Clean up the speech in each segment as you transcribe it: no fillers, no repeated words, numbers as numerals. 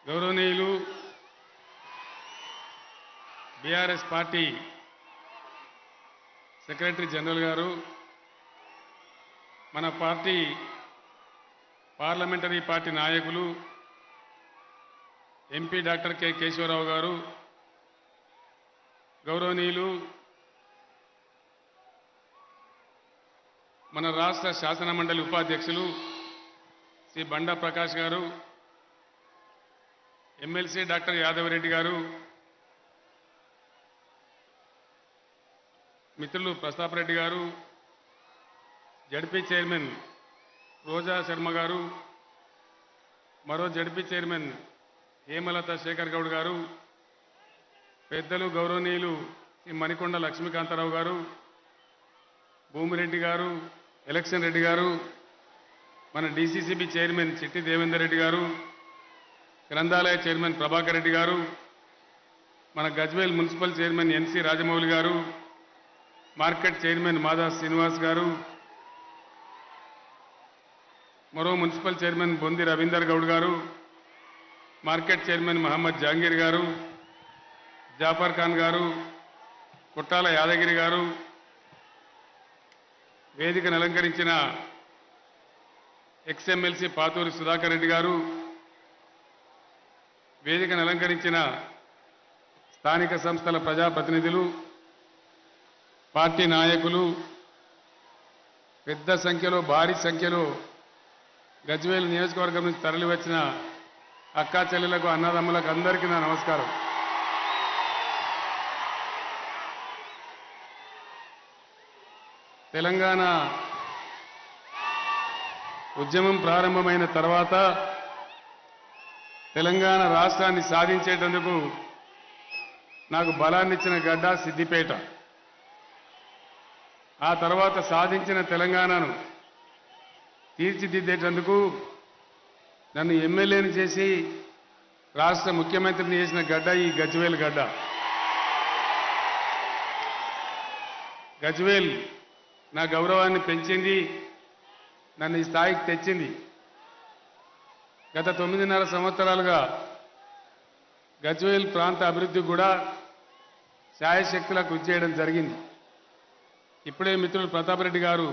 గౌరవనీయులు BRS party secretary general గారు, మన పార్టీ పార్లమెంటరీ పార్టీ నాయకులు ఎంపీ డాక్టర్ కె కేశవరావు గారు, గౌరవనీయులు మన రాష్ట్ర శాసనమండలి ఉపాధ్యక్షులు శ్రీ బండా ప్రకాష్ గారు, ఎమ్మెల్సీ డాక్టర్ యాదవరెడ్డి గారు, మిత్రులు ప్రతాప్ రెడ్డి గారు, జడ్పీ చైర్మన్ రోజా శర్మ గారు, మరో జడ్పీ చైర్మన్ హేమలత శేఖర్ గౌడ్ గారు, పెద్దలు గౌరవనీయులు శ్రీ మణికొండ లక్ష్మీకాంతారావు గారు, భూమిరెడ్డి గారు, ఎలక్షన్ రెడ్డి గారు, మన డీసీసీబీ చైర్మన్ చిట్టి దేవేందర్ రెడ్డి గారు, గ్రంథాలయ చైర్మన్ ప్రభాకర్ రెడ్డి గారు, మన గజ్వేల్ మున్సిపల్ చైర్మన్ ఎన్సి రాజమౌళి గారు, మార్కెట్ చైర్మన్ మాదా శ్రీనివాస్ గారు, మరో మున్సిపల్ చైర్మన్ బొంది రవీందర్ గౌడ్ గారు, మార్కెట్ చైర్మన్ మహమ్మద్ జహాంగీర్ గారు, జాఫర్ ఖాన్ గారు, కుట్టాల యాదగిరి గారు, వేదికను అలంకరించిన ఎక్స్ఎమ్మెల్సీ పాతూరి సుధాకర్ రెడ్డి గారు, వేదికను అలంకరించిన స్థానిక సంస్థల ప్రజాప్రతినిధులు, పార్టీ నాయకులు, పెద్ద సంఖ్యలో భారీ సంఖ్యలో గజ్వేల్ నియోజకవర్గం నుంచి తరలివచ్చిన అక్కా చెల్లెలకు, అన్నదమ్ములకు అందరికీ నా నమస్కారం. తెలంగాణ ఉద్యమం ప్రారంభమైన తర్వాత తెలంగాణ రాష్ట్రాన్ని సాధించేటందుకు నాకు బలాన్నిచ్చిన గడ్డ సిద్దిపేట. ఆ తర్వాత సాధించిన తెలంగాణను తీర్చిదిద్దేటందుకు నన్ను ఎమ్మెల్యేని చేసి రాష్ట్ర ముఖ్యమంత్రిని చేసిన గడ్డ ఈ గజ్వేల్ గడ్డ. గజ్వేల్ నా గౌరవాన్ని పెంచింది, నన్ను ఈ స్థాయికి తెచ్చింది. గత 9.5 సంవత్సరాలుగా గజ్వేల్ ప్రాంత అభివృద్ధికి కూడా శాయశక్తులా కృషి చేయడం జరిగింది. ఇప్పుడే మిత్రులు ప్రతాప్ రెడ్డి గారు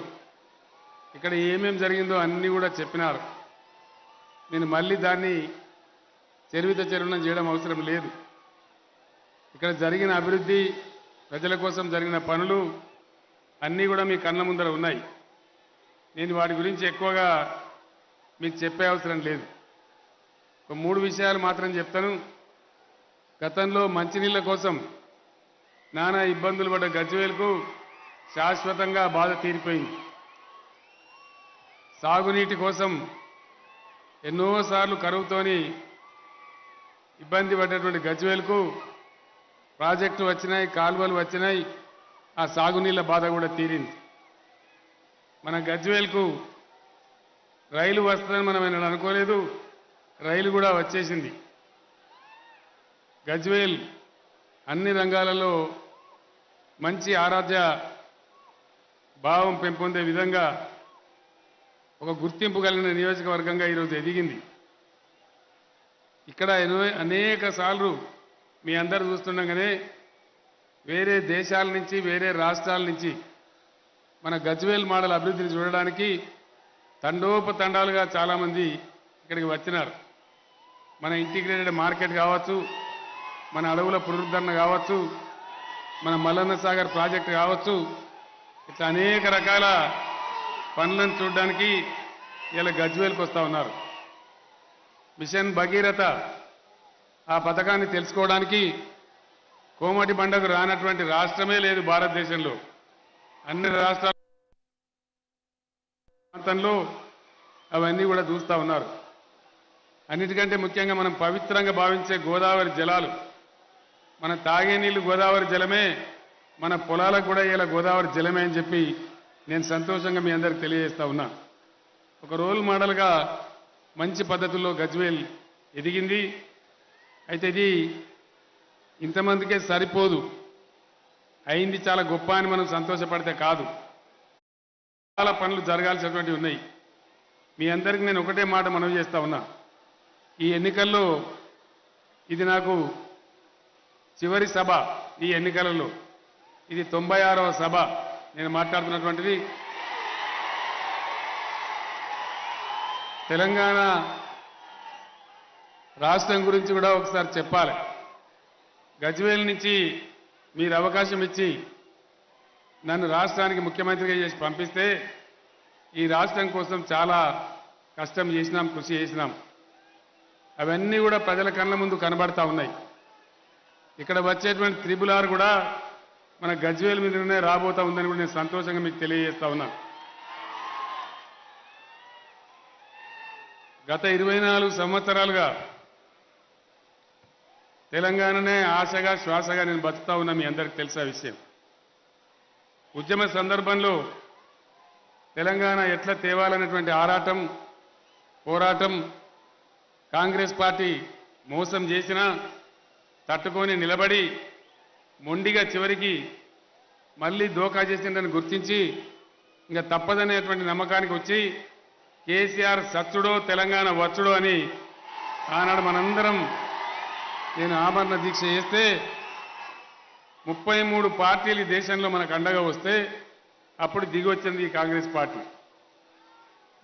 ఇక్కడ ఏమేం జరిగిందో అన్నీ కూడా చెప్పినారు. నేను మళ్ళీ దాన్ని చరుణం చేయడం అవసరం లేదు. ఇక్కడ జరిగిన అభివృద్ధి, ప్రజల కోసం జరిగిన పనులు అన్నీ కూడా మీ కళ్ళ ముందర ఉన్నాయి. నేను వాటి గురించి ఎక్కువగా మీకు చెప్పే అవసరం లేదు. ఒక 3 విషయాలు మాత్రం చెప్తాను. గతంలో మంచినీళ్ళ కోసం నానా ఇబ్బందులు పడ్డ గజ్వేల్కు శాశ్వతంగా బాధ తీరిపోయింది. సాగునీటి కోసం ఎన్నోసార్లు కరువుతోని ఇబ్బంది పడ్డటువంటి గజ్వేల్కు ప్రాజెక్టు వచ్చినాయి, కాలువలు వచ్చినాయి, ఆ సాగునీళ్ళ బాధ కూడా తీరింది. మన గజ్వేల్కు రైలు వస్తుందని మనం ఏనాడు అనుకోలేదు, రైలు కూడా వచ్చేసింది. గజ్వేల్ అన్ని రంగాలలో మంచి ఆరాధ్య భావం పెంపొందే విధంగా ఒక గుర్తింపు కలిగిన నియోజకవర్గంగా ఈరోజు ఎదిగింది. ఇక్కడ అనేక సార్లు మీ అందరూ చూస్తుండగానే వేరే దేశాల నుంచి, వేరే రాష్ట్రాల నుంచి మన గజ్వేల్ మోడల్ అభివృద్ధిని చూడడానికి తండోపతండాలుగా చాలామంది ఇక్కడికి వచ్చినారు. మన ఇంటిగ్రేటెడ్ మార్కెట్ కావచ్చు, మన అడవుల పునరుద్ధరణ కావచ్చు, మన మల్లన్న సాగర్ ప్రాజెక్టు కావచ్చు, ఇట్లా అనేక రకాల పనులను చూడడానికి ఇలా గజ్వేల్కి వస్తూ ఉన్నారు. మిషన్ భగీరథ ఆ పథకాన్ని తెలుసుకోవడానికి కోమటి బండకు రానటువంటి రాష్ట్రమే లేదు భారతదేశంలో. అన్ని రాష్ట్రాల ప్రాంతంలో అవన్నీ కూడా చూస్తూ ఉన్నారు. అన్నిటికంటే ముఖ్యంగా మనం పవిత్రంగా భావించే గోదావరి జలాలు, మన తాగే నీళ్లు గోదావరి జలమే, మన పొలాలకు కూడా ఇలా గోదావరి జలమే అని చెప్పి నేను సంతోషంగా మీ అందరికి తెలియజేస్తా ఉన్నా. ఒక రోల్ మోడల్గా మంచి పద్ధతుల్లో గజ్వేల్ ఎదిగింది. అయితే ఇది ఇంతమందికే సరిపోదు, అయింది చాలా గొప్ప అని మనం సంతోషపడితే కాదు, చాలా పనులు జరగాల్సినటువంటివి ఉన్నాయి. మీ అందరికీ నేను ఒకటే మాట మనవి చేస్తా ఉన్నా. ఈ ఎన్నికల్లో ఇది నాకు చివరి సభ ఈ ఎన్నికలలో. ఇది 96వ సభ నేను మాట్లాడుతున్నటువంటిది. తెలంగాణ రాష్ట్రం గురించి కూడా ఒకసారి చెప్పాలి. గజ్వేల్ నుంచి మీరు అవకాశం ఇచ్చి నన్ను రాష్ట్రానికి ముఖ్యమంత్రిగా చేసి పంపిస్తే ఈ రాష్ట్రం కోసం చాలా కష్టం చేసినాం, కృషి చేసినాం. అవన్నీ కూడా ప్రజల కళ్ళ ముందు కనబడతా ఉన్నాయి. ఇక్కడ వచ్చేటువంటి త్రిబుల్ ఆర్ కూడా మన గజ్వేల్ మీదనే రాబోతా ఉందని కూడా నేను సంతోషంగా మీకు తెలియజేస్తా ఉన్నాను. గత 24 సంవత్సరాలుగా తెలంగాణనే ఆశగా శ్వాసగా నేను బతుకుతా ఉన్నా. మీ అందరికీ తెలిసే విషయం. ఉద్యమ సందర్భంలో తెలంగాణ ఎట్లా తేవాలనేటువంటి ఆరాటం, పోరాటం కాంగ్రెస్ పార్టీ మోసం చేసినా తట్టుకొని నిలబడి మొండిగా చివరికి మళ్ళీ దోకా చేసిందని గుర్తించి ఇంకా తప్పదనేటువంటి నమ్మకానికి వచ్చి కేసీఆర్ సచ్చుడో తెలంగాణ వచ్చుడో అని ఆనాడు మనందరం నేను ఆమరణ దీక్ష చేస్తే 33 పార్టీలు ఈ దేశంలో మనకు అండగా వస్తే అప్పుడు దిగి వచ్చింది ఈ కాంగ్రెస్ పార్టీ.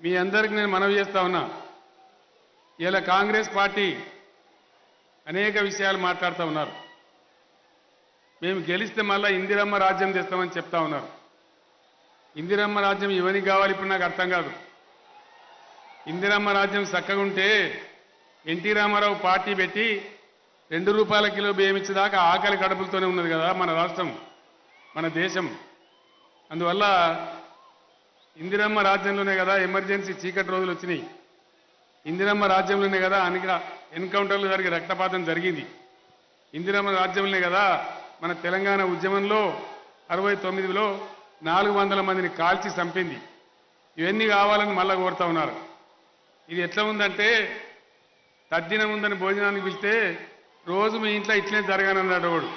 మీ అందరికీ నేను మనవి చేస్తా ఉన్నా. ఇలా కాంగ్రెస్ పార్టీ అనేక విషయాలు మాట్లాడుతూ ఉన్నారు. మేము గెలిస్తే మళ్ళా ఇందిరమ్మ రాజ్యం తెస్తామని చెప్తా ఉన్నారు. ఇందిరమ్మ రాజ్యం ఎవరికి కావాలి ఇప్పుడు నాకు అర్థం కాదు. ఇందిరమ్మ రాజ్యం చక్కగా ఉంటే ఎన్టీ రామారావు పార్టీ పెట్టి 2 రూపాయల కిలో బియ్యం ఇచ్చేదాకా ఆకలి కడుపులతోనే ఉన్నది కదా మన రాష్ట్రం, మన దేశం. అందువల్ల ఇందిరమ్మ రాజ్యంలోనే కదా ఎమర్జెన్సీ చీకటి రోజులు వచ్చినాయి. ఇందిరమ్మ రాజ్యంలోనే కదా అనేక ఎన్కౌంటర్లు జరిగి రక్తపాతం జరిగింది. ఇందిరమ్మ రాజ్యంలోనే కదా మన తెలంగాణ ఉద్యమంలో 69లో 400 మందిని కాల్చి చంపింది. ఇవన్నీ కావాలని మళ్ళా కోరుతా ఉన్నారు. ఇది ఎట్లా ఉందంటే తద్దినం ఉందని భోజనానికి పిలిస్తే రోజు మీ ఇంట్లో ఇట్లనే జరగానన్నాడు వాడు.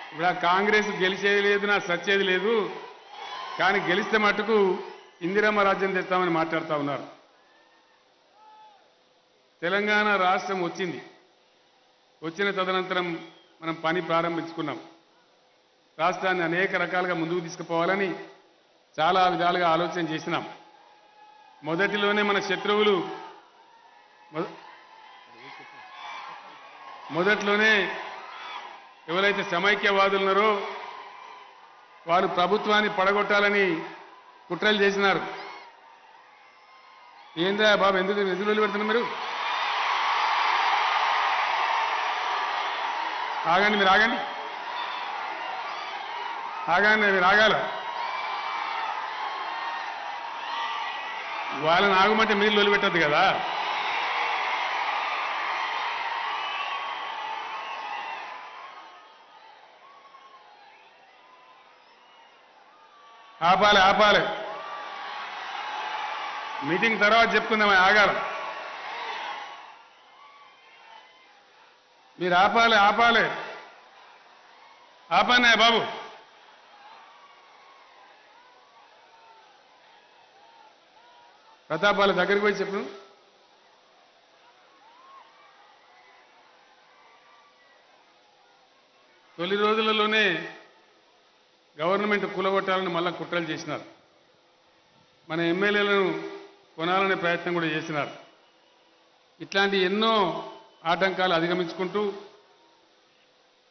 ఇప్పుడు ఆ కాంగ్రెస్ గెలిచేది లేదు, నా సచ్చేది లేదు. కానీ గెలిస్తే మట్టుకు ఇందిరమ్మ రాజ్యం తెస్తామని మాట్లాడుతూ ఉన్నారు. తెలంగాణ రాష్ట్రం వచ్చింది. వచ్చిన తదనంతరం మనం పని ప్రారంభించుకున్నాం. రాష్ట్రాన్ని అనేక రకాలుగా ముందుకు తీసుకుపోవాలని చాలా విధాలుగా ఆలోచన చేసినాం. మొదటిలోనే మన శత్రువులు మొదట్లోనే ఎవరైతే సమైక్యవాదులు ఉన్నారో వాళ్ళు ప్రభుత్వాన్ని పడగొట్టాలని కుట్రలు చేసినారు. ఏందా బాబు ఎందుకు నిధులు పెడుతున్నారు మీరు? ఆగండి, మీరు ఆగండి, ఆగండి, మీరు ఆగాల. వాళ్ళని ఆగమంటే మీరు లొలి పెట్టద్దు కదా. ఆపాలి, ఆపాలి. మీటింగ్ తర్వాత చెప్పుకుందాం, ఆగాల. మీరు ఆపాలి, ఆపాలి, ఆపానే బాబు. ప్రతాప్ వాళ్ళ దగ్గరికి పోయి చెప్పు. తొలి రోజులలోనే గవర్నమెంట్ కూలగొట్టాలని మళ్ళా కుట్రలు చేసినారు. మన ఎమ్మెల్యేలను కొనాలనే ప్రయత్నం కూడా చేసినారు. ఇట్లాంటి ఎన్నో ఆటంకాలు అధిగమించుకుంటూ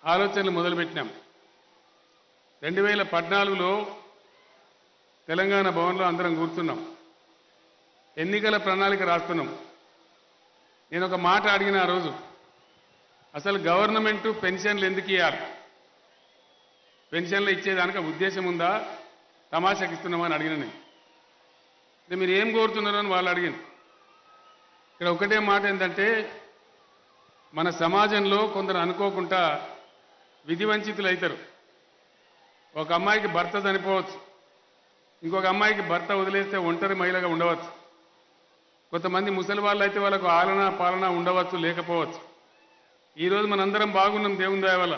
ఆలోచనలు మొదలుపెట్టినాం. 2014లో తెలంగాణ భవన్లో అందరం కూర్చున్నాం. ఎన్నికల ప్రణాళిక రాస్తున్నాం. నేను ఒక మాట అడిగిన ఆ రోజు, అసలు గవర్నమెంట్ పెన్షన్లు ఎందుకు ఇవ్వాలి? పెన్షన్లు ఇచ్చేదానికి ఉద్దేశం ఉందా? తమాషాకి ఇస్తున్నామని అడిగిన నేను. మీరు ఏం కోరుతున్నారో అని వాళ్ళు అడిగింది. ఇక్కడ ఒకటే మాట ఏంటంటే మన సమాజంలో కొందరు అనుకోకుండా విధి వంచితులు అవుతారు. ఒక అమ్మాయికి భర్త చనిపోవచ్చు, ఇంకొక అమ్మాయికి భర్త వదిలేస్తే ఒంటరి మహిళగా ఉండవచ్చు. కొంతమంది ముసలి వాళ్ళు అయితే వాళ్ళకు ఆలన పాలన ఉండవచ్చు, లేకపోవచ్చు. ఈరోజు మనందరం బాగున్నాం దేవుని దయ వల్ల.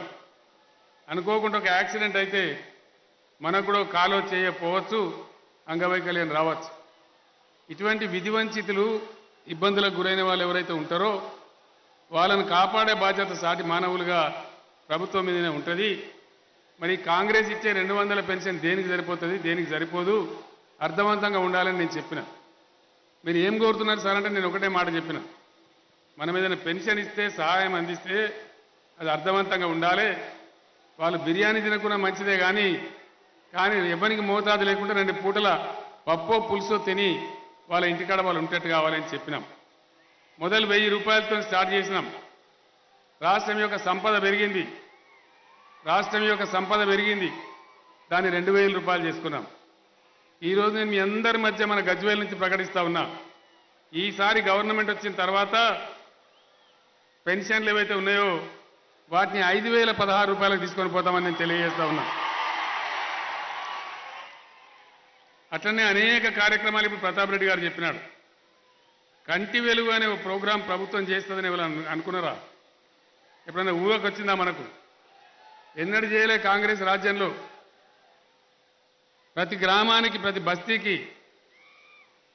అనుకోకుండా ఒక యాక్సిడెంట్ అయితే మనకు కూడా కాలో చేయకపోవచ్చు, అంగవైకల్యం రావచ్చు. ఇటువంటి విధి వంచితులు, ఇబ్బందులకు గురైన వాళ్ళు ఎవరైతే ఉంటారో వాళ్ళను కాపాడే బాధ్యత సాటి మానవులుగా ప్రభుత్వం మీదనే ఉంటుంది. మరి కాంగ్రెస్ ఇచ్చే 200 పెన్షన్ దేనికి సరిపోతుంది, దేనికి సరిపోదు, అర్థవంతంగా ఉండాలని నేను చెప్పిన. మీరు ఏం కోరుతున్నారు సార్ అంటే నేను ఒకటే మాట చెప్పిన, మనం ఏదైనా పెన్షన్ ఇస్తే సహాయం అందిస్తే అది అర్థవంతంగా ఉండాలి. వాళ్ళు బిర్యానీ తినకుండా మంచిదే కానీ ఎవరికి మోతాదు లేకుండా 2 పూటల పప్పో పులుసో తిని వాళ్ళ ఇంటికాడ వాళ్ళు ఉంటట్టు కావాలని చెప్పినాం. మొదలు 1000 రూపాయలతో స్టార్ట్ చేసినాం. రాష్ట్రం యొక్క సంపద పెరిగింది, దాన్ని 2000 రూపాయలు చేసుకున్నాం. ఈరోజు నేను మీ అందరి మధ్య మన గజ్వేల్ నుంచి ప్రకటిస్తా ఉన్నా, ఈసారి గవర్నమెంట్ వచ్చిన తర్వాత పెన్షన్లు ఏవైతే ఉన్నాయో వాటిని 5016 రూపాయలకు తీసుకొని పోతామని నేను తెలియజేస్తా ఉన్నా. అట్లనే అనేక కార్యక్రమాలు ఇప్పుడు ప్రతాప్ రెడ్డి గారు చెప్పినాడు. కంటి వెలుగు అనే ఒక ప్రోగ్రాం ప్రభుత్వం చేస్తుందని ఎవరు అనుకున్నారా? ఎప్పుడైనా ఊహకు వచ్చిందా మనకు? ఎన్నడూ చేయలే కాంగ్రెస్ రాజ్యంలో. ప్రతి గ్రామానికి ప్రతి బస్తీకి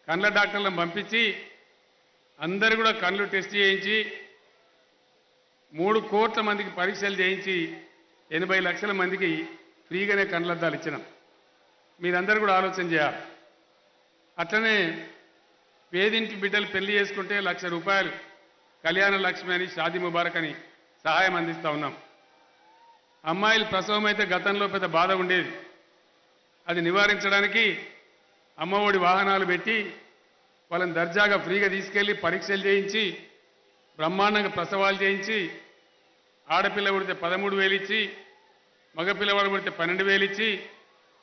కండ్ల డాక్టర్లను పంపించి అందరూ కూడా కళ్ళు టెస్ట్ చేయించి 3 కోట్ల మందికి పరీక్షలు చేయించి 80 లక్షల మందికి ఫ్రీగానే కండ్లద్దాలు ఇచ్చినాం. మీరందరూ కూడా ఆలోచన చేయాలి. అట్లనే పేదింటి బిడ్డలు పెళ్లి చేసుకుంటే 1,00,000 రూపాయలు కళ్యాణ లక్ష్మి అని షాదీ ముబారక్ అని సహాయం అందిస్తూ ఉన్నాం. అమ్మాయిలు ప్రసవం అయితే గతంలో పెద్ద బాధ ఉండేది, అది నివారించడానికి అమ్మఒడి వాహనాలు పెట్టి వాళ్ళని దర్జాగా ఫ్రీగా తీసుకెళ్లి పరీక్షలు చేయించి బ్రహ్మాండంగా ప్రసవాలు చేయించి ఆడపిల్ల పుడితే 13,000 ఇచ్చి మగపిల్లవాడు పుడితే 12,000 ఇచ్చి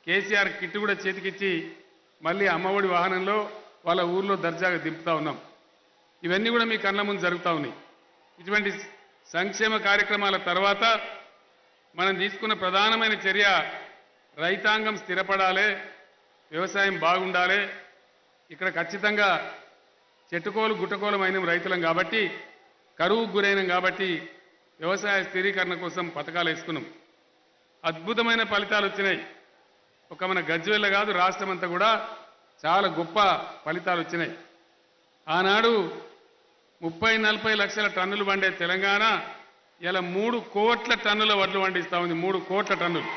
కేసీఆర్ కిట్ కూడా చేతికిచ్చి మళ్ళీ అమ్మఒడి వాహనంలో వాళ్ళ ఊర్లో దర్జాగా దింపుతా ఉన్నాం. ఇవన్నీ కూడా మీ కళ్ళ ముందు జరుగుతూ ఉన్నాయి. ఇటువంటి సంక్షేమ కార్యక్రమాల తర్వాత మనం తీసుకున్న ప్రధానమైన చర్య రైతాంగం స్థిరపడాలి, వ్యవసాయం బాగుండాలి. ఇక్కడ ఖచ్చితంగా చెట్టుకోలు గుట్టకోలమైన రైతులం కాబట్టి, కరువుకు గురైనం కాబట్టి వ్యవసాయ స్థిరీకరణ కోసం పథకాలు వేసుకున్నాం. అద్భుతమైన ఫలితాలు వచ్చినాయి. ఒక మన గజ్వేల్ కాదు, రాష్ట్రం అంతా కూడా చాలా గొప్ప ఫలితాలు వచ్చినాయి. ఆనాడు 30-40 లక్షల టన్నులు పండే తెలంగాణ ఇలా 3 కోట్ల టన్నుల వడ్లు పండిస్తా ఉంది. 3 కోట్ల టన్నులు.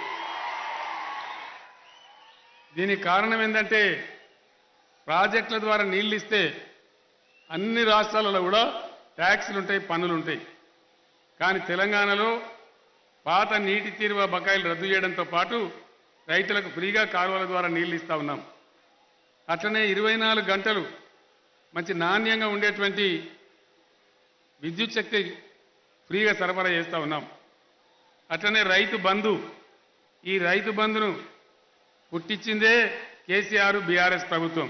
దీనికి కారణం ఏంటంటే ప్రాజెక్టుల ద్వారా నీళ్లు ఇస్తే అన్ని రాష్ట్రాలలో కూడా ట్యాక్సులు ఉంటాయి, పన్నులు ఉంటాయి. కానీ తెలంగాణలో పాత నీటి తీరువ బకాయిలు రద్దు చేయడంతో పాటు రైతులకు ఫ్రీగా కాలువల ద్వారా నీళ్లు ఇస్తా ఉన్నాం. అట్లనే 24 గంటలు మంచి నాణ్యంగా ఉండేటువంటి విద్యుత్ శక్తి ఫ్రీగా సరఫరా చేస్తూ ఉన్నాం. అట్లనే రైతు బంధు, ఈ రైతు బంధును పుట్టించిందే కేసీఆర్ బీఆర్ఎస్ ప్రభుత్వం.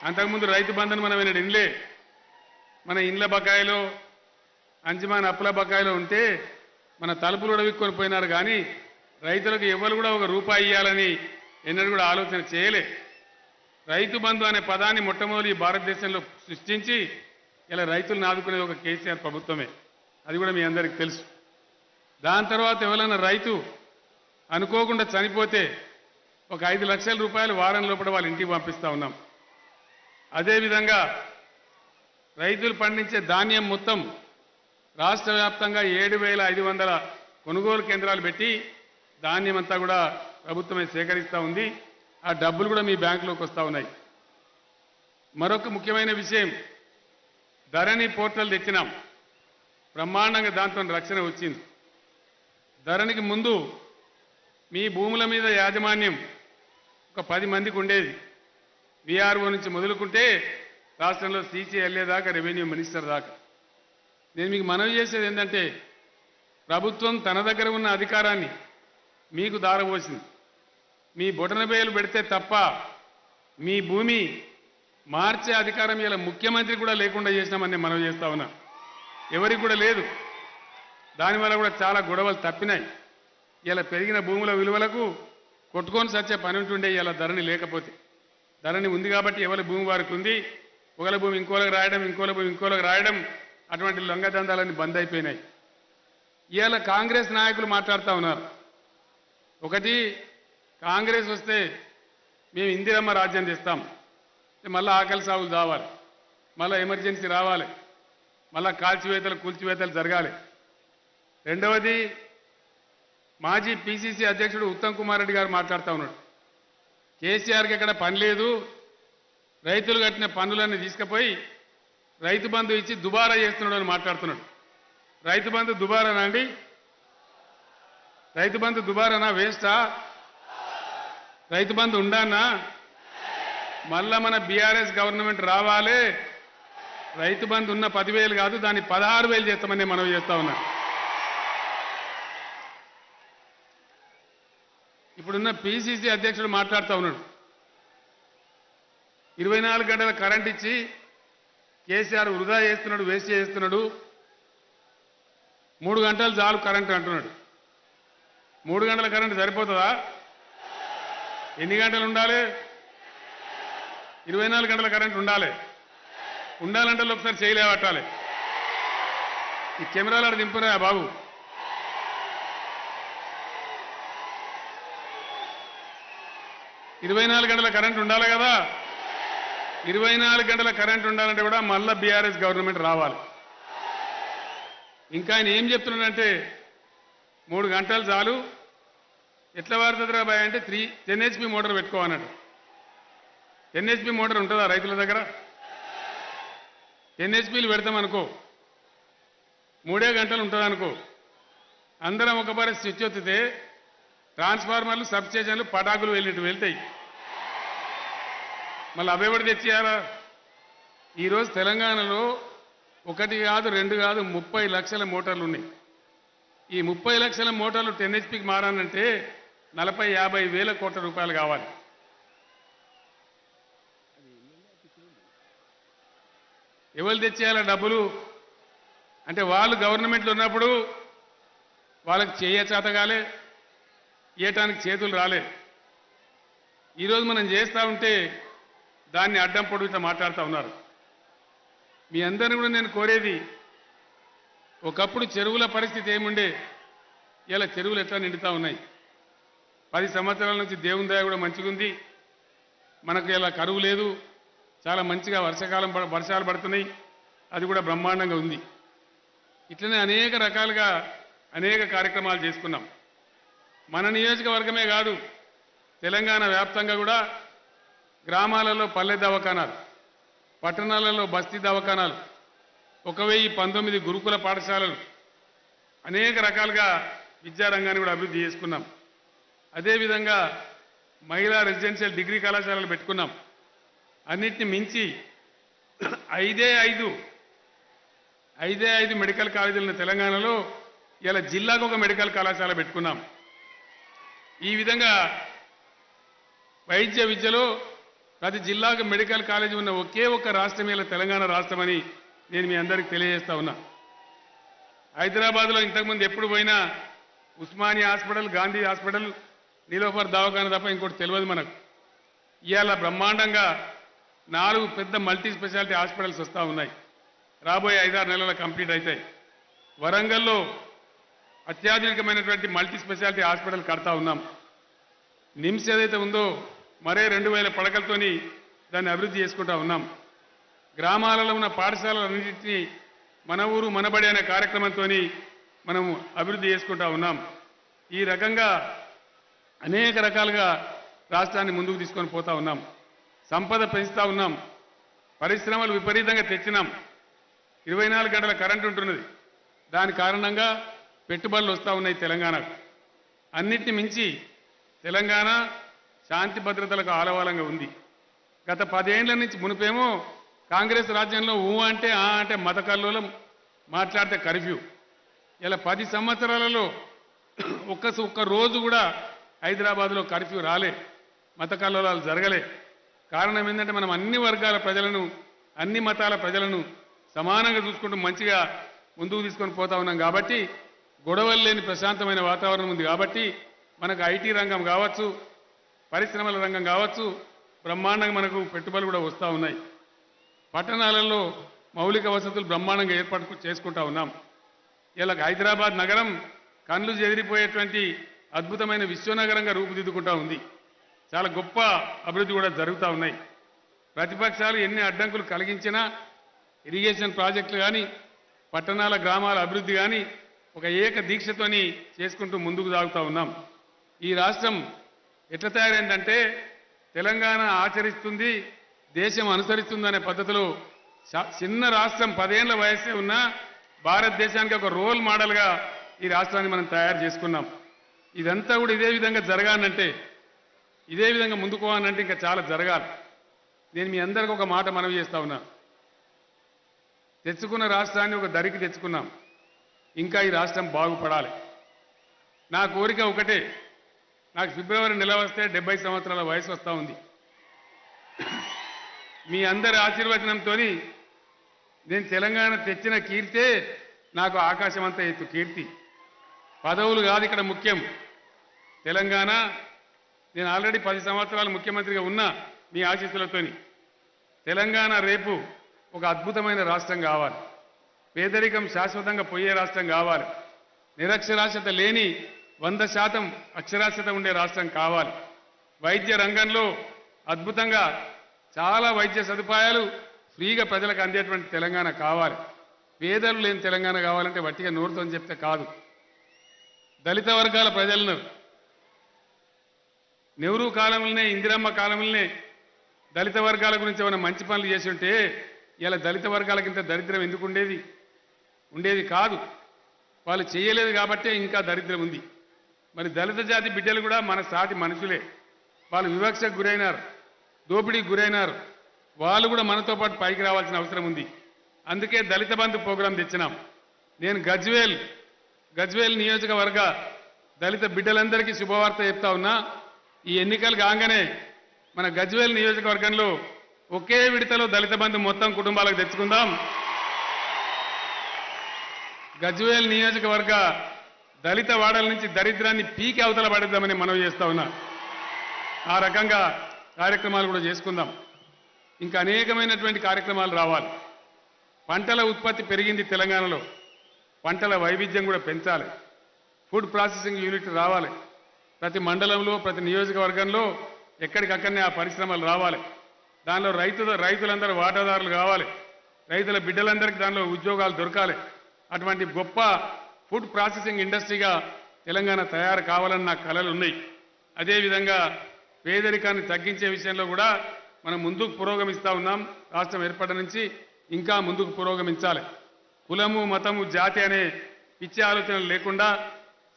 అంతకుముందు రైతు బంధును మనం వినలే. మన ఇండ్ల బకాయిలో అంజమాన్ అప్పుల బకాయిలో ఉంటే మన తలుపులు కూడా విక్కొని పోయినారు. కానీ రైతులకు ఎవరు కూడా ఒక రూపాయి ఇవ్వాలని ఎన్నడూ కూడా ఆలోచన చేయలే. రైతు బంధు అనే పదాన్ని మొట్టమొదటి భారతదేశంలో సృష్టించి ఇలా రైతులను ఆదుకునేది ఒక కేసీఆర్ ప్రభుత్వమే. అది కూడా మీ అందరికీ తెలుసు. దాని తర్వాత ఎవరైనా రైతు అనుకోకుండా చనిపోతే ఒక 5 లక్షల రూపాయలు వారం లోపల వాళ్ళ ఇంటికి పంపిస్తూ ఉన్నాం. అదేవిధంగా రైతులు పండించే ధాన్యం మొత్తం రాష్ట్ర వ్యాప్తంగా 7,500 కొనుగోలు కేంద్రాలు పెట్టి ధాన్యం అంతా కూడా ప్రభుత్వమే సేకరిస్తూ ఉంది. ఆ డబ్బులు కూడా మీ బ్యాంకులోకి వస్తూ ఉన్నాయి. మరొక ముఖ్యమైన విషయం, ధరణి పోర్టల్ తెచ్చినాం. బ్రహ్మాండంగా దాంతో రక్షణ వచ్చింది. ధరణికి ముందు మీ భూముల మీద యాజమాన్యం ఒక 10 మందికి ఉండేది. విఆర్ఓ నుంచి మొదలుకుంటే రాష్ట్రంలో సీసీఎల్ఏ దాకా, రెవెన్యూ మినిస్టర్ దాకా. నేను మీకు మనవి చేసేది ఏంటంటే ప్రభుత్వం తన దగ్గర ఉన్న అధికారాన్ని మీకు దారపోసింది. మీ బొటనవేలు పెడితే తప్ప మీ భూమి మార్చే అధికారం ఇలా ముఖ్యమంత్రి కూడా లేకుండా చేసినామని మనవి చేస్తా ఉన్నా. ఎవరికి కూడా లేదు. దానివల్ల కూడా చాలా గొడవలు తప్పినాయి. ఇలా పెరిగిన భూముల విలువలకు కొట్టుకొని సచ్చే పని ఉంటుండే ఇలా ధరణి లేకపోతే. ధరణి ఉంది కాబట్టి ఎవరి భూమి వారికి ఉంది. ఒకళ్ళ భూమి ఇంకోలకు రాయడం, ఇంకోల భూమి ఇంకోలకు రాయడం, అటువంటి లొంగదందాలన్నీ బంద్ అయిపోయినాయి. ఇవాళ కాంగ్రెస్ నాయకులు మాట్లాడుతూ ఉన్నారు. ఒకటి, కాంగ్రెస్ వస్తే మేము ఇందిరమ్మ రాజ్యం తెస్తాం, మళ్ళీ ఆకలి సాగులు రావాలి, మళ్ళీ ఎమర్జెన్సీ రావాలి, మళ్ళా కాల్చివేతలు కూల్చివేతలు జరగాలి. రెండవది మాజీ పిసిసి అధ్యక్షుడు ఉత్తమ్ కుమార్ రెడ్డి గారు మాట్లాడుతూ ఉన్నాడు. కేసీఆర్కి ఎక్కడ పని లేదు, రైతులు కట్టిన పన్నులన్నీ తీసుకుపోయి రైతు బంధు ఇచ్చి దుబారా చేస్తున్నాడు అని మాట్లాడుతున్నాడు. రైతు బంధు దుబారానా అండి? రైతు బంధు దుబారానా? వేస్టా? రైతు బంధు ఉండానా? మళ్ళా మన బీఆర్ఎస్ గవర్నమెంట్ రావాలి, రైతు బంధు ఉన్న 10,000 కాదు దాన్ని 16,000 చేస్తామని మనం చేస్తా ఉన్నాం. ఇప్పుడున్న పిసిసి అధ్యక్షుడు మాట్లాడుతూ ఉన్నాడు, 24 గంటల కరెంట్ ఇచ్చి కేసీఆర్ వృధా చేస్తున్నాడు, వేస్ట్ చేస్తున్నాడు, 3 గంటలు చాలు కరెంట్ అంటున్నాడు. 3 గంటల కరెంట్ సరిపోతుందా? ఎన్ని గంటలు ఉండాలి? 24 గంటల కరెంట్ ఉండాలి. ఉండాలంటే ఒకసారి చేయలేవట్టాలి. ఈ కెమెరాలు దింపురా బాబు. 24 గంటల కరెంట్ ఉండాలి కదా. 24 గంటల కరెంట్ ఉండాలంటే కూడా మళ్ళా బీఆర్ఎస్ గవర్నమెంట్ రావాలి. ఇంకా ఆయన ఏం చెప్తున్నాడంటే 3 గంటలు చాలు, ఎట్లా వాడుతుందిరా బాయ్ అంటే 10 HP మోటార్ పెట్టుకోవాలన్నాడు. 10 HP మోటార్ ఉంటుందా రైతుల దగ్గర? 10 HPలు పెడతామనుకో, 3 గంటలు ఉంటుంది అనుకో, అందరం ఒక బారి స్విచ్ ఒత్తితే ట్రాన్స్ఫార్మర్లు, సబ్ స్టేషన్లు పటాకులు వెళ్తాయి. మళ్ళీ అవెవడు తెచ్చేయాలా? ఈరోజు తెలంగాణలో 1 కాదు 2 కాదు 30 లక్షల మోటార్లు ఉన్నాయి. ఈ 30 లక్షల మోటార్లు 10 HPకి మారానంటే 40-50 వేల కోట్ల రూపాయలు కావాలి. ఎవరు తెచ్చేయాల డబ్బులు? అంటే వాళ్ళు గవర్నమెంట్లో ఉన్నప్పుడు వాళ్ళకి చేతగాలే, ఇయ్యటానికి చేతులు రాలే. ఈరోజు మనం చేస్తూ ఉంటే దాన్ని అడ్డం పొడుగుతా మాట్లాడుతూ ఉన్నారు. మీ అందరిని కూడా నేను కోరేది, ఒకప్పుడు చెరువుల పరిస్థితి ఏముండే, ఇలా చెరువులు ఎట్లా నిండుతూ ఉన్నాయి. 10 సంవత్సరాల నుంచి దేవుని దయ కూడా మంచిగా ఉంది. మనకు ఇలా కరువు లేదు, చాలా మంచిగా వర్షాలు పడుతున్నాయి, అది కూడా బ్రహ్మాండంగా ఉంది. ఇట్లనే అనేక రకాలుగా అనేక కార్యక్రమాలు చేసుకున్నాం. మన నియోజకవర్గమే కాదు, తెలంగాణ వ్యాప్తంగా కూడా గ్రామాలలో పల్లె దవాఖానాలు, పట్టణాలలో బస్తీ దవాఖానాలు, 1019 గురుకుల పాఠశాలలు, అనేక రకాలుగా విద్యారంగాన్ని కూడా అభివృద్ధి చేసుకున్నాం. అదేవిధంగా మహిళా రెసిడెన్షియల్ డిగ్రీ కళాశాలలు పెట్టుకున్నాం. అన్నిటిని మించి 5 మెడికల్ కాలేజీలను తెలంగాణలో ఇలా జిల్లాకు ఒక మెడికల్ కళాశాల పెట్టుకున్నాం. ఈ విధంగా వైద్య విద్యలో ప్రతి జిల్లాకు మెడికల్ కాలేజీ ఉన్న ఒకే ఒక్క రాష్ట్రం ఇలా తెలంగాణ రాష్ట్రమని నేను మీ అందరికీ తెలియజేస్తా ఉన్నా. హైదరాబాద్లో ఇంతకుముందు ఎప్పుడు పోయినా ఉస్మానియా హాస్పిటల్, గాంధీ హాస్పిటల్, నీలోఫర్ దవాఖాన తప్ప ఇంకోటి తెలియదు మనకు. ఇవాళ బ్రహ్మాండంగా 4 పెద్ద మల్టీ స్పెషాలిటీ హాస్పిటల్స్ వస్తూ ఉన్నాయి. రాబోయే 5-6 నెలల్లో కంప్లీట్ అవుతాయి. వరంగల్లో అత్యాధునికమైనటువంటి మల్టీ స్పెషాలిటీ హాస్పిటల్ కడతా ఉన్నాం. నిమ్స్ ఏదైతే ఉందో మరే 2000 పడకలతోని దాన్ని అభివృద్ధి చేసుకుంటా ఉన్నాం. గ్రామాలలో ఉన్న పాఠశాలలన్నింటినీ మన ఊరు మనబడి అనే కార్యక్రమంతో మనం అభివృద్ధి చేసుకుంటా ఉన్నాం. ఈ రకంగా అనేక రకాలుగా రాష్ట్రాన్ని ముందుకు తీసుకొని పోతా ఉన్నాం. సంపద పెంచుతా ఉన్నాం. పరిశ్రమలు విపరీతంగా తెచ్చినాం. 24 గంటల కరెంటు ఉంటున్నది. దాని కారణంగా పెట్టుబడులు వస్తూ ఉన్నాయి తెలంగాణకు. అన్నిటిని మించి తెలంగాణ శాంతి భద్రతలకు ఆలవాలంగా ఉంది. గత 10 ఏళ్ల నుంచి మునిపేమో కాంగ్రెస్ రాజ్యంలో అంటే అంటే మత కల్లోలం, మాట్లాడితే కర్ఫ్యూ. ఇలా 10 సంవత్సరాలలో ఒక్క రోజు కూడా హైదరాబాద్లో కర్ఫ్యూ రాలే, మత కల్లోలాలు జరగలే. కారణం ఏంటంటే మనం అన్ని వర్గాల ప్రజలను, అన్ని మతాల ప్రజలను సమానంగా చూసుకుంటూ మంచిగా ముందుకు తీసుకొని పోతా ఉన్నాం. కాబట్టి గొడవలు లేని ప్రశాంతమైన వాతావరణం ఉంది. కాబట్టి మనకు ఐటీ రంగం కావచ్చు, పరిశ్రమల రంగం కావచ్చు, బ్రహ్మాండంగా మనకు పెట్టుబడులు కూడా వస్తూ ఉన్నాయి. పట్టణాలలో మౌలిక వసతులు బ్రహ్మాండంగా ఏర్పాటు చేసుకుంటా ఉన్నాం. ఇలా హైదరాబాద్ నగరం కళ్ళు చెదిరిపోయేటువంటి అద్భుతమైన విశ్వనగరంగా రూపుదిద్దుకుంటా ఉంది. చాలా గొప్ప అభివృద్ధి కూడా జరుగుతూ ఉన్నాయి. ప్రతిపక్షాలు ఎన్ని అడ్డంకులు కలిగించినా ఇరిగేషన్ ప్రాజెక్టులు కానీ, పట్టణాల గ్రామాల అభివృద్ధి కానీ ఒక ఏక దీక్షతోని చేసుకుంటూ ముందుకు సాగుతూ ఉన్నాం. ఈ రాష్ట్రం ఎట్లా తయారైందంటే తెలంగాణ ఆచరిస్తుంది, దేశం అనుసరిస్తుందనే పద్ధతిలో చిన్న రాష్ట్రం 10 ఏళ్ల వయస్సే ఉన్నా భారతదేశానికి ఒక రోల్ మోడల్గా ఈ రాష్ట్రాన్ని మనం తయారు చేసుకున్నాం. ఇదంతా కూడా ఇదే విధంగా జరగాలంటే, ఇదే విధంగా ముందుకు పోవాలంటే ఇంకా చాలా జరగాలి. నేను మీ అందరికీ ఒక మాట మనవి చేస్తా ఉన్నా. తెచ్చుకున్న రాష్ట్రాన్ని ఒక దరికి తెచ్చుకున్నాం. ఇంకా ఈ రాష్ట్రం బాగుపడాలి. నా కోరిక ఒకటే, నాకు ఫిబ్రవరి నెల వస్తే 70 సంవత్సరాల వయసు వస్తూ ఉంది. మీ అందరి ఆశీర్వచనంతో నేను తెలంగాణ తెచ్చిన కీర్తే నాకు ఆకాశం అంతా ఎత్తు కీర్తి. పదవులు కాదు ఇక్కడ ముఖ్యం. తెలంగాణ నేను ఆల్రెడీ 10 సంవత్సరాలు ముఖ్యమంత్రిగా ఉన్నా మీ ఆశీస్సులతోని. తెలంగాణ రేపు ఒక అద్భుతమైన రాష్ట్రం కావాలి. పేదరికం శాశ్వతంగా పోయే రాష్ట్రం కావాలి. నిరక్షరాస్యత లేని 100% అక్షరాస్యత ఉండే రాష్ట్రం కావాలి. వైద్య రంగంలో అద్భుతంగా చాలా వైద్య సదుపాయాలు ఫ్రీగా ప్రజలకు అందేటువంటి తెలంగాణ కావాలి. పేదలు లేని తెలంగాణ కావాలంటే వట్టిగా నోరుతో చెప్తే కాదు. దళిత వర్గాల ప్రజలను నెహ్రూ కాలంలోనే, ఇందిరమ్మ కాలంలోనే దళిత వర్గాల గురించి ఏమైనా మంచి పనులు చేసి ఉంటే ఇలా దళిత వర్గాలకు ఇంత దరిద్రం ఎందుకు ఉండేది కాదు. వాళ్ళు చేయలేదు కాబట్టే ఇంకా దరిద్రం ఉంది. మరి దళిత జాతి బిడ్డలు కూడా మన సాటి మనుషులే. వాళ్ళు వివక్షకు గురైనారు, దోపిడీకి గురైనారు. వాళ్ళు కూడా మనతో పాటు పైకి రావాల్సిన అవసరం ఉంది. అందుకే దళిత బంధు ప్రోగ్రాం తెచ్చినాం. నేను గజ్వేల్ నియోజకవర్గ దళిత బిడ్డలందరికీ శుభవార్త చెప్తా ఉన్నా. ఈ ఎన్నికలు కాగానే మన గజ్వేల్ నియోజకవర్గంలో ఒకే విడతలో దళిత బంధు మొత్తం కుటుంబాలకు తెచ్చుకుందాం. గజ్వేల్ నియోజకవర్గ దళిత వాడల నుంచి దరిద్రాన్ని పీకి అవతల పడేద్దామని మనవి చేస్తా ఉన్నా. ఆ రకంగా కార్యక్రమాలు కూడా చేసుకుందాం. ఇంకా అనేకమైనటువంటి కార్యక్రమాలు రావాలి. పంటల ఉత్పత్తి పెరిగింది తెలంగాణలో. పంటల వైవిధ్యం కూడా పెంచాలి. ఫుడ్ ప్రాసెసింగ్ యూనిట్ రావాలి. ప్రతి మండలంలో, ప్రతి నియోజకవర్గంలో ఎక్కడికక్కడనే ఆ పరిశ్రమలు రావాలి. దానిలో రైతులందరూ వాటాదారులు కావాలి. రైతుల బిడ్డలందరికీ దానిలో ఉద్యోగాలు దొరకాలి. అటువంటి గొప్ప ఫుడ్ ప్రాసెసింగ్ ఇండస్ట్రీగా తెలంగాణ తయారు కావాలని నా కలలు ఉన్నాయి. అదేవిధంగా పేదరికాన్ని తగ్గించే విషయంలో కూడా మనం ముందుకు పురోగమిస్తూ ఉన్నాం. రాష్ట్రం ఏర్పడిన నుంచి ఇంకా ముందుకు పురోగమించాలి. కులము, మతము, జాతి అనే పిచ్చి ఆలోచనలు లేకుండా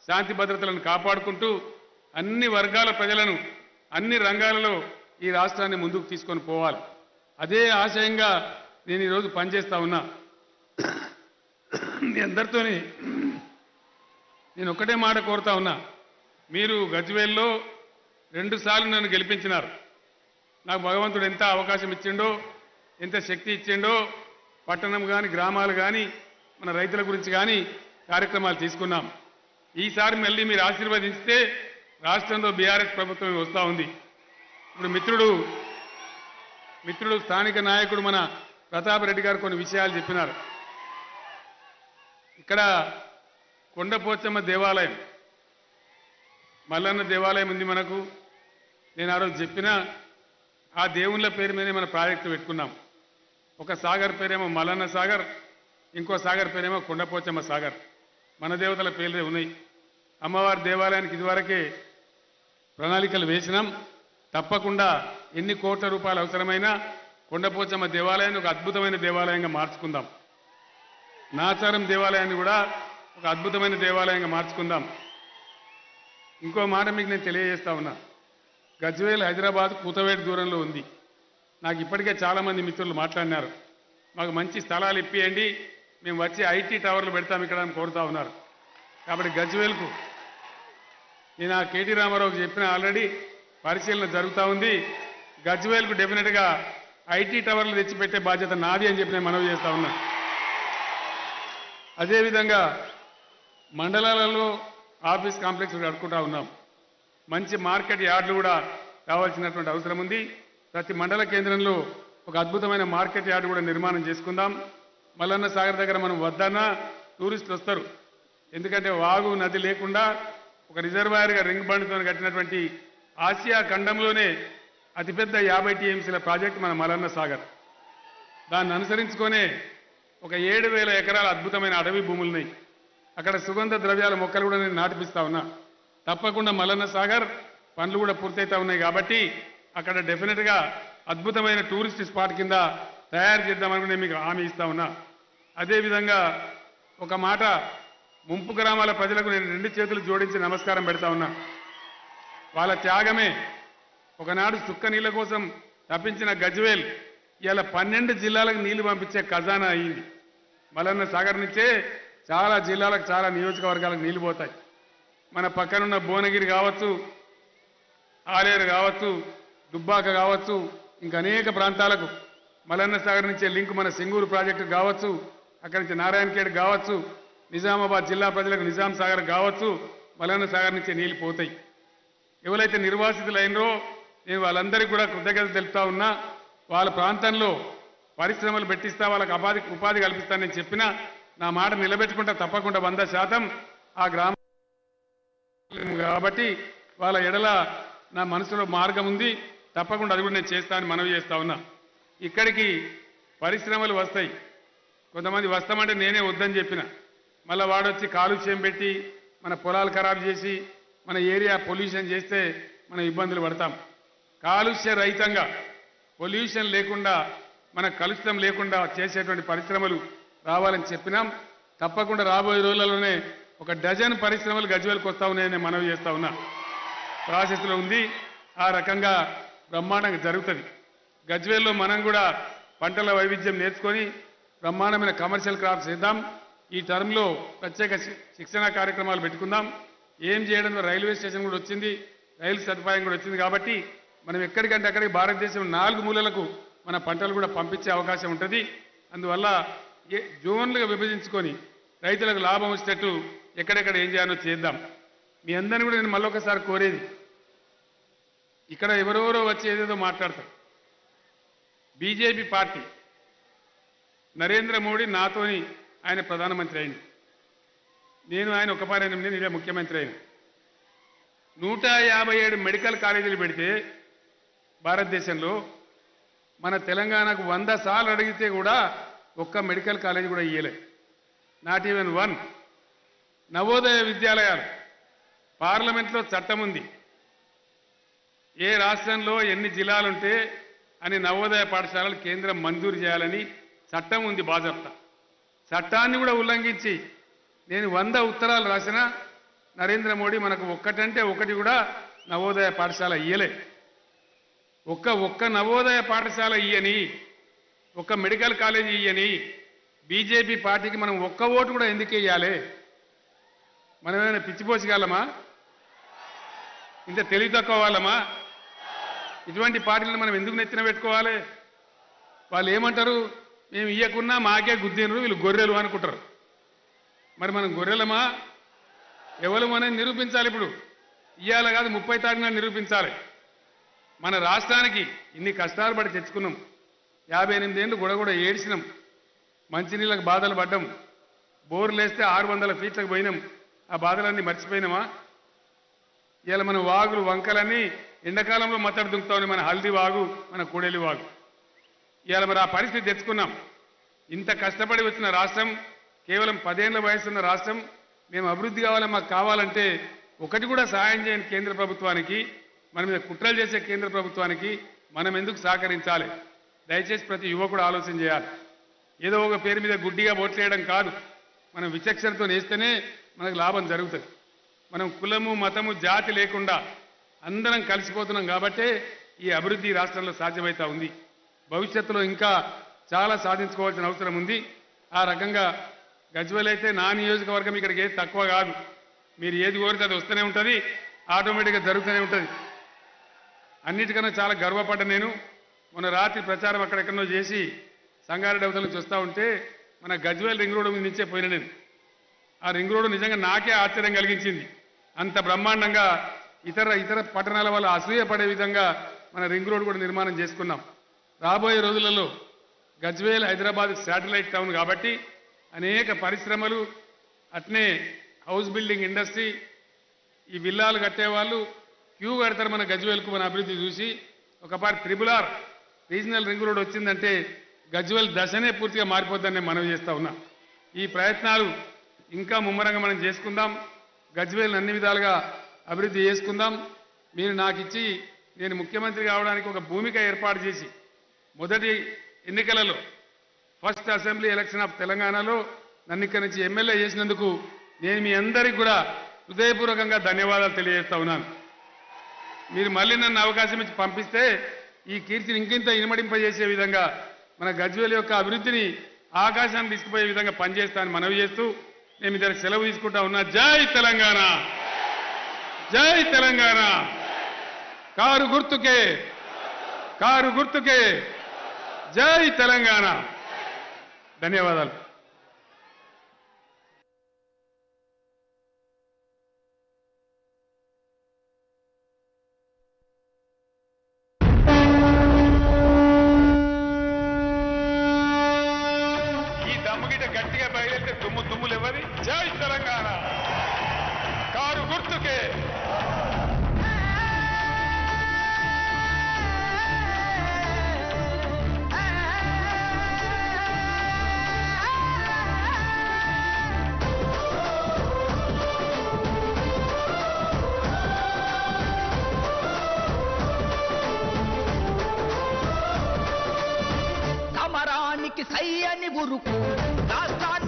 శాంతి భద్రతలను కాపాడుకుంటూ అన్ని వర్గాల ప్రజలను అన్ని రంగాలలో ఈ రాష్ట్రాన్ని ముందుకు తీసుకొని పోవాలి. అదే ఆశయంగా నేను ఈరోజు పనిచేస్తా ఉన్నా. మీ అందరితోని నేను ఒక్కటే మాట కోరుతా ఉన్నా. మీరు గజ్వేల్లో 2 సార్లు నన్ను గెలిపించినారు. నాకు భగవంతుడు ఎంత అవకాశం ఇచ్చిండో, ఎంత శక్తి ఇచ్చిండో, పట్టణం కానీ, గ్రామాలు కానీ, మన రైతుల గురించి కానీ కార్యక్రమాలు తీసుకున్నాం. ఈసారి మళ్ళీ మీరు ఆశీర్వదిస్తే రాష్ట్రంలో బీఆర్ఎస్ ప్రభుత్వం వస్తూ ఉంది. ఇప్పుడు మిత్రుడు స్థానిక నాయకుడు మన ప్రతాప్ రెడ్డి గారు కొన్ని విషయాలు చెప్పినారు. ఇక్కడ కొండపోచమ్మ దేవాలయం, మల్లన్న దేవాలయం ఉంది మనకు. నేను ఆ రోజు చెప్పిన ఆ దేవుళ్ళ పేరు మీదే మన ప్రాజెక్టు పెట్టుకున్నాం. ఒక సాగర్ పేరేమో మల్లన్న సాగర్, ఇంకో సాగర్ పేరేమో కొండపోచమ్మ సాగర్. మన దేవతల పేర్లే ఉన్నాయి. అమ్మవారి దేవాలయానికి ఇదివరకే ప్రణాళికలు వేసినాం. తప్పకుండా ఎన్ని కోట్ల రూపాయలు అవసరమైనా కొండపోచమ్మ దేవాలయాన్ని ఒక అద్భుతమైన దేవాలయంగా మార్చుకుందాం. నాచారం దేవాలయాన్ని కూడా ఒక అద్భుతమైన దేవాలయంగా మార్చుకుందాం. ఇంకో మాట మీకు నేను తెలియజేస్తా ఉన్నా. గజ్వేల్ హైదరాబాద్ కూతవేటు దూరంలో ఉంది. నాకు ఇప్పటికే చాలామంది మిత్రులు మాట్లాడినారు, మాకు మంచి స్థలాలు ఇప్పియండి, మేము వచ్చి ఐటీ టవర్లు పెడతాం ఇక్కడ అని కోరుతా ఉన్నారు. కాబట్టి గజ్వేల్కు నేను ఆ కేటీ రామారావుకి చెప్పిన ఆల్రెడీ పరిశీలన జరుగుతూ ఉంది. గజ్వేల్కు డెఫినెట్గా ఐటీ టవర్లు తెచ్చిపెట్టే బాధ్యత నాది అని చెప్పి నేను మనవి చేస్తా ఉన్నా. అదేవిధంగా మండలాలలో ఆఫీస్ కాంప్లెక్స్ కట్టుకుంటా ఉన్నాం. మంచి మార్కెట్ యార్డులు కూడా కావాల్సినటువంటి అవసరం ఉంది. ప్రతి మండల కేంద్రంలో ఒక అద్భుతమైన మార్కెట్ యార్డు కూడా నిర్మాణం చేసుకుందాం. మల్లన్న సాగర్ దగ్గర మనం వద్దన్నా టూరిస్టులు వస్తారు. ఎందుకంటే వాగు, నది లేకుండా ఒక రిజర్వాయర్గా రింగ్ బండ్తో కట్టినటువంటి ఆసియా ఖండంలోనే అతిపెద్ద 50 టీఎంసీల ప్రాజెక్టు మన మల్లన్న సాగర్. దాన్ని అనుసరించుకొనే ఒక 7,000 ఎకరాల అద్భుతమైన అడవి భూములు ఉన్నాయి. అక్కడ సుగంధ ద్రవ్యాల మొక్కలు కూడా నేను నాటిపిస్తా ఉన్నా. తప్పకుండా మల్లన్న సాగర్ పనులు కూడా పూర్తయితా ఉన్నాయి కాబట్టి అక్కడ డెఫినెట్గా అద్భుతమైన టూరిస్ట్ స్పాట్ కింద తయారు చేద్దామని నేను మీకు హామీ ఇస్తా ఉన్నా. అదేవిధంగా ఒక మాట, ముంపు గ్రామాల ప్రజలకు నేను 2 చేతులు జోడించి నమస్కారం పెడతా ఉన్నా. వాళ్ళ త్యాగమే ఒకనాడు చుక్క నీళ్ళ కోసం తప్పించిన గజ్వేల్ ఇవాళ 12 జిల్లాలకు నీళ్లు పంపించే ఖజానా అయింది. మల్లన్న సాగర్ నుంచే చాలా జిల్లాలకు, చాలా నియోజకవర్గాలకు నీళ్లు పోతాయి. మన పక్కనున్న భువనగిరి కావచ్చు, ఆలేరు కావచ్చు, దుబ్బాక కావచ్చు, ఇంకా అనేక ప్రాంతాలకు మల్లన్న సాగర్ నుంచే లింక్ మన సింగూరు ప్రాజెక్టు కావచ్చు, అక్కడి నుంచి నారాయణఖేడ్ కావచ్చు, నిజామాబాద్ జిల్లా ప్రజలకు నిజాం సాగర్ కావచ్చు, మల్లన్న సాగర్ నుంచే నీళ్లు పోతాయి. ఎవరైతే నిర్వాసితులైనరో నేను వాళ్ళందరికీ కూడా కృతజ్ఞతలు తెలుపుతా ఉన్నా. వాళ్ళ ప్రాంతంలో పరిశ్రమలు పెట్టిస్తా, వాళ్ళకి ఉపాధి కల్పిస్తానని చెప్పినా నా మాట నిలబెట్టుకుంటా తప్పకుండా 100% ఆ గ్రామం కాబట్టి వాళ్ళ ఎడల నా మనసులో మార్గం ఉంది. తప్పకుండా అది కూడా నేను చేస్తానని మనవి చేస్తా ఉన్నా. ఇక్కడికి పరిశ్రమలు వస్తాయి. కొంతమంది వస్తామంటే నేనే వద్దని చెప్పిన, మళ్ళీ వాడొచ్చి కాలుష్యం పెట్టి మన పొలాలు ఖరాబు చేసి మన ఏరియా పొల్యూషన్ చేస్తే మనం ఇబ్బందులు పడతాం. కాలుష్య రహితంగా, పొల్యూషన్ లేకుండా, మన కలుషితం లేకుండా చేసేటువంటి పరిశ్రమలు రావాలని చెప్పినాం. తప్పకుండా రాబోయే రోజులలోనే ఒక డజన్ పరిశ్రమలు గజ్వేల్కి వస్తా ఉన్నాయని మనవి చేస్తా ఉన్నా. ప్రాసెస్లో ఉంది. ఆ రకంగా బ్రహ్మాండంగా జరుగుతుంది. గజ్వేల్లో మనం కూడా పంటల వైవిధ్యం నేర్చుకొని బ్రహ్మాండమైన కమర్షియల్ క్రాప్స్ చేద్దాం. ఈ టర్మ్లో ప్రత్యేక శిక్షణ కార్యక్రమాలు పెట్టుకుందాం. ఏం చేయడం, రైల్వే స్టేషన్ కూడా వచ్చింది, రైలు సదుపాయం కూడా వచ్చింది కాబట్టి మనం ఎక్కడికంటే అక్కడికి భారతదేశం 4 మూలలకు మన పంటలు కూడా పంపించే అవకాశం ఉంటుంది. అందువల్ల జోన్లుగా విభజించుకొని రైతులకు లాభం వచ్చేటట్టు ఎక్కడెక్కడ ఏం చేయాలో చేద్దాం. మీ అందరినీ కూడా నేను మళ్ళొకసారి కోరేది, ఇక్కడ ఎవరెవరో వచ్చి ఏదేదో మాట్లాడతారు. బీజేపీ పార్టీ, నరేంద్ర మోడీ నాతోని ఆయన ప్రధానమంత్రి అయింది, నేను ఆయన ఒక 8 నేనే ముఖ్యమంత్రి అయిన. 157 మెడికల్ కాలేజీలు పెడితే భారతదేశంలో మన తెలంగాణకు 100 సార్లు అడిగితే కూడా ఒక్క మెడికల్ కాలేజీ కూడా ఇయ్యలే. Not even 1. నవోదయ విద్యాలయాలు, పార్లమెంట్లో చట్టం ఉంది, ఏ రాష్ట్రంలో ఎన్ని జిల్లాలుంటే అని నవోదయ పాఠశాలలు కేంద్రం మంజూరు చేయాలని చట్టం ఉంది బాజప్తా. చట్టాన్ని కూడా ఉల్లంఘించి నేను 100 ఉత్తరాలు రాసినా నరేంద్ర మోడీ మనకు ఒక్కటంటే ఒకటి కూడా నవోదయ పాఠశాల ఇయ్యలే. ఒక్క నవోదయ పాఠశాల ఇయ్యని, ఒక్క మెడికల్ కాలేజీ ఇయ్యని బీజేపీ పార్టీకి మనం ఒక్క ఓటు కూడా ఎందుకు ఇయ్యాలి? మనం ఏమైనా పిచ్చిపోచగలమా? ఇంత తెలివి తక్కువ వాళ్ళమా? ఇటువంటి పార్టీలను మనం ఎందుకు నెత్తిన పెట్టుకోవాలి? వాళ్ళు ఏమంటారు, మేము ఇయ్యకున్నా మాకే గుద్దినరు, వీళ్ళు గొర్రెలు అనుకుంటారు. మరి మనం గొర్రెలమా? ఎవరు మనం నిరూపించాలి. ఇప్పుడు ఇయ్యాల కాదు, 30 తారీఖున నిరూపించాలి. మన రాష్ట్రానికి ఇన్ని కష్టాలు పడి తెచ్చుకున్నాం. 58 ఏళ్ళు కూడా ఏడ్చినాం, మంచినీళ్ళకి బాధలు పడ్డాం, బోర్లు వేస్తే 600 ఫీట్లకు పోయినాం. ఆ బాధలన్నీ మర్చిపోయినామా? ఇవాళ మన వాగులు వంకలన్నీ ఎండాకాలంలో మత్తడి దుంకుతామని, మన హల్దీ వాగు, మన కూడలి వాగు. ఇవాళ మరి ఆ పరిస్థితి తెచ్చుకున్నాం. ఇంత కష్టపడి వచ్చిన రాష్ట్రం, కేవలం 10 ఏళ్ల వయసున్న రాష్ట్రం, మేము అభివృద్ధి కావాలని మాకు కావాలంటే ఒకటి కూడా సహాయం చేయని కేంద్ర ప్రభుత్వానికి, మన మీద కుట్రలు చేసే కేంద్ర ప్రభుత్వానికి మనం ఎందుకు సహకరించాలి? దయచేసి ప్రతి యువకుడు ఆలోచన చేయాలి. ఏదో ఒక పేరు మీద గుడ్డిగా ఓట్లేయడం కాదు, మనం విచక్షణతో నేస్తేనే మనకు లాభం జరుగుతుంది. మనం కులము, మతము, జాతి లేకుండా అందరం కలిసిపోతున్నాం కాబట్టే ఈ అభివృద్ధి రాష్ట్రంలో సాధ్యమవుతా ఉంది. భవిష్యత్తులో ఇంకా చాలా సాధించుకోవాల్సిన అవసరం ఉంది. ఆ రకంగా గజ్వేల్ అయితే నా నియోజకవర్గం ఇక్కడికి ఏది తక్కువ కాదు. మీరు ఏది కోరితే అది వస్తూనే ఉంటుంది, ఆటోమేటిక్గా జరుగుతూనే ఉంటుంది. అన్నిటికన్నా చాలా గర్వపడ్డ నేను. మొన్న రాత్రి ప్రచారం అక్కడెక్కడో చేసి సంగారెడ్డి అవతల నుంచి వస్తూ ఉంటే మన గజ్వేల్ రింగ్ రోడ్డు మీద నుంచే పోయిన నేను. ఆ రింగ్ రోడ్డు నిజంగా నాకే ఆశ్చర్యం కలిగించింది. అంత బ్రహ్మాండంగా ఇతర పట్టణాల వల్ల అసూయపడే విధంగా మన రింగ్ రోడ్ కూడా నిర్మాణం చేసుకున్నాం. రాబోయే రోజులలో గజ్వేల్ హైదరాబాద్ శాటిలైట్ టౌన్ కాబట్టి అనేక పరిశ్రమలు, అట్నే హౌస్ బిల్డింగ్ ఇండస్ట్రీ, ఈ విల్లాలు కట్టేవాళ్ళు క్యూ కడతారు మన గజ్వేల్కు. మన అభివృద్ధి చూసి ఒకపారి RRR రీజనల్ రింగ్ రోడ్ వచ్చిందంటే గజ్వేల్ దశనే పూర్తిగా మారిపోద్దని నేను మనవి చేస్తా ఉన్నా. ఈ ప్రయత్నాలు ఇంకా ముమ్మరంగా మనం చేసుకుందాం. గజ్వేల్ అన్ని విధాలుగా అభివృద్ధి చేసుకుందాం. మీరు నాకు ఇచ్చి నేను ముఖ్యమంత్రి కావడానికి ఒక భూమిక ఏర్పాటు చేసి మొదటి ఎన్నికలలో ఫస్ట్ అసెంబ్లీ ఎలక్షన్ ఆఫ్ తెలంగాణలో నన్ను ఇక్కడి నుంచి ఎమ్మెల్యే చేసినందుకు నేను మీ అందరికీ కూడా హృదయపూర్వకంగా ధన్యవాదాలు తెలియజేస్తా ఉన్నాను. మీరు మళ్ళీ నన్ను అవకాశం ఇచ్చి పంపిస్తే ఈ కీర్తిని ఇంకింత ఇనుమడింపజేసే విధంగా మన గజ్వేల్ యొక్క అభివృద్ధిని ఆకాశాన్ని తీసుకుపోయే విధంగా పనిచేస్తానని మనవి చేస్తూ నేను ఇద్దరు సెలవు తీసుకుంటా ఉన్నా. జై తెలంగాణ, జై తెలంగాణ. కారు గుర్తుకే, కారు గుర్తుకే, జై తెలంగాణ. ధన్యవాదాలు. గట్టిగా బయలుదేరితే దుమ్ములు ఇవ్వది. జై తెలంగాణ, కారు గుర్తుకే. సమరానికి సై అని ఉరుకు రాష్ట్రానికి